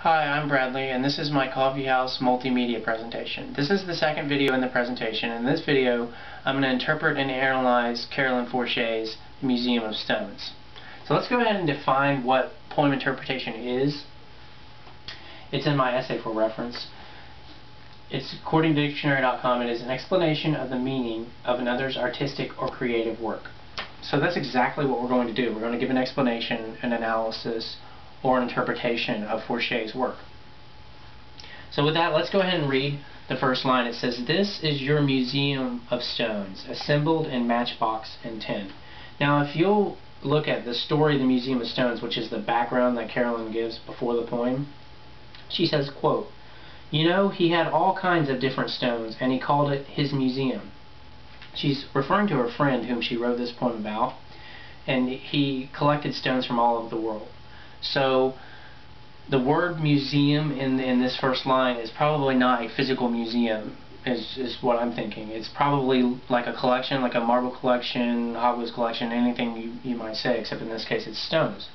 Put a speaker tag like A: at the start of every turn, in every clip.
A: Hi, I'm Bradley, and this is my Coffee House Multimedia presentation. This is the second video in the presentation. In this video, I'm going to interpret and analyze Carolyn Forche's Museum of Stones. So let's go ahead and define what poem interpretation is. It's in my essay for reference. It's, according to dictionary.com, it is an explanation of the meaning of another's artistic or creative work. So that's exactly what we're going to do. We're going to give an explanation, an analysis, or an interpretation of Forche's work. So with that, let's go ahead and read the first line. It says, "This is your museum of stones, assembled in matchbox and tin." Now, if you'll look at the story of the Museum of Stones, which is the background that Carolyn gives before the poem, she says, quote, "You know, he had all kinds of different stones, and he called it his museum." She's referring to her friend whom she wrote this poem about, and he collected stones from all over the world. So the word museum in this first line is probably not a physical museum, is what I'm thinking. It's probably like a collection, like a marble collection, Hot Wheels collection, anything you might say, except in this case it's stones.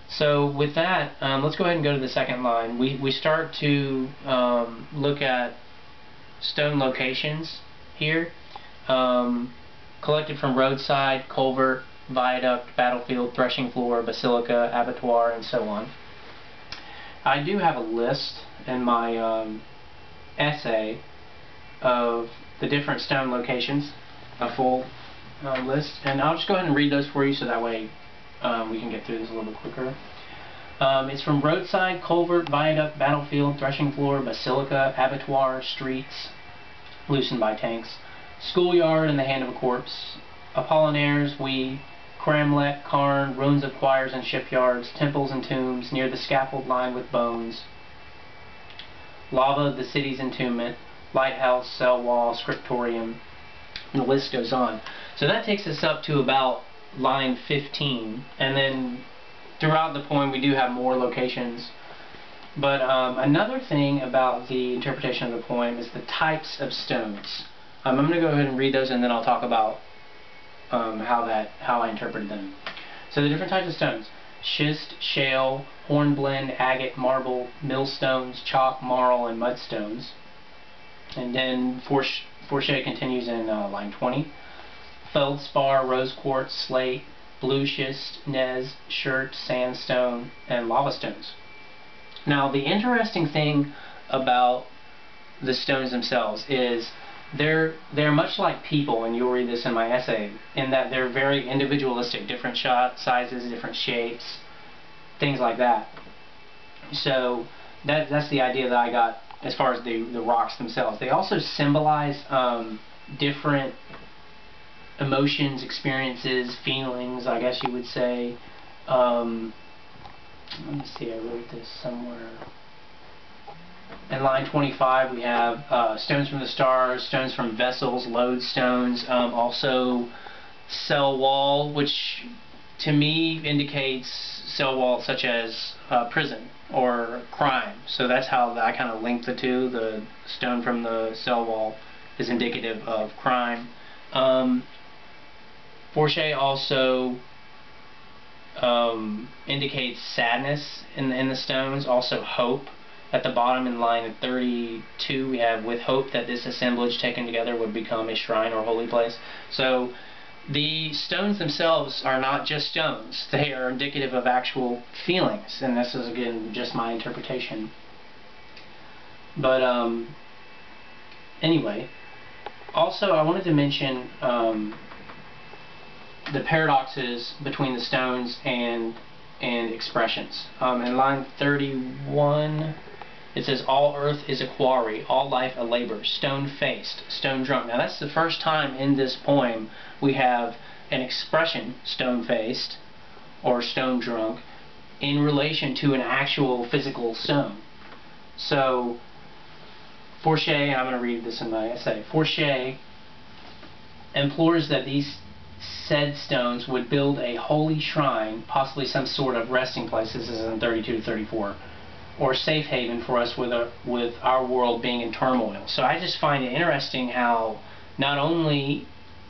A: So with that, let's go ahead and go to the second line. We start to look at stone locations here, collected from roadside, culvert, viaduct, battlefield, threshing floor, basilica, abattoir, and so on. I do have a list in my essay of the different stone locations, a full list, and I'll just go ahead and read those for you so that way we can get through this a little bit quicker. It's from roadside, culvert, viaduct, battlefield, threshing floor, basilica, abattoir, streets, loosened by tanks, schoolyard in the hand of a corpse, Apollinaires, Cramlet, Carn, ruins of choirs and shipyards, temples and tombs, near the scaffold lined with bones, lava, the city's entombment, lighthouse, cell wall, scriptorium, and the list goes on. So that takes us up to about line 15, and then throughout the poem we do have more locations. But another thing about the interpretation of the poem is the types of stones. I'm going to go ahead and read those, and then I'll talk about how I interpreted them. So the different types of stones: schist, shale, hornblende, agate, marble, millstones, chalk, marl, and mudstones. And then Forche continues in line 20. Feldspar, rose quartz, slate, blue schist, gneiss, chert, sandstone, and lava stones. Now, the interesting thing about the stones themselves is they're much like people, and you'll read this in my essay, in that they're very individualistic, different sizes, different shapes, things like that. So that's the idea that I got as far as the rocks themselves. They also symbolize different emotions, experiences, feelings, I guess you would say. Let me see, I wrote this somewhere. In line 25 we have stones from the stars, stones from vessels, lodestones, also cell wall, which to me indicates cell wall such as prison or crime. So that's how I kind of link the two. The stone from the cell wall is indicative of crime. Forche also indicates sadness in the stones, also hope. At the bottom in line 32 we have, "with hope that this assemblage taken together would become a shrine or holy place." So the stones themselves are not just stones, they are indicative of actual feelings, and this is again just my interpretation. But anyway, also I wanted to mention the paradoxes between the stones and expressions. In line 31 it says, "All earth is a quarry, all life a labor, stone-faced, stone-drunk." Now that's the first time in this poem we have an expression, stone-faced or stone-drunk, in relation to an actual physical stone. So Forche, I'm going to read this in my essay, Forche implores that these said stones would build a holy shrine, possibly some sort of resting place, this is in 32 to 34, or safe haven for us with our world being in turmoil. So I just find it interesting how not only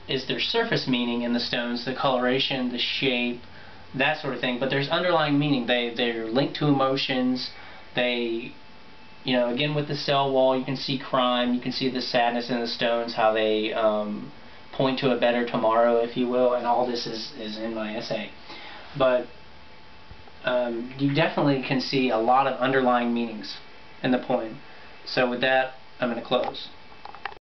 A: is there surface meaning in the stones, the coloration, the shape, that sort of thing, but there's underlying meaning. They're linked to emotions, They, you know, again with the cell wall, you can see crime, you can see the sadness in the stones, how they point to a better tomorrow, if you will, and all this is in my essay. But you definitely can see a lot of underlying meanings in the poem. So with that, I'm going to close.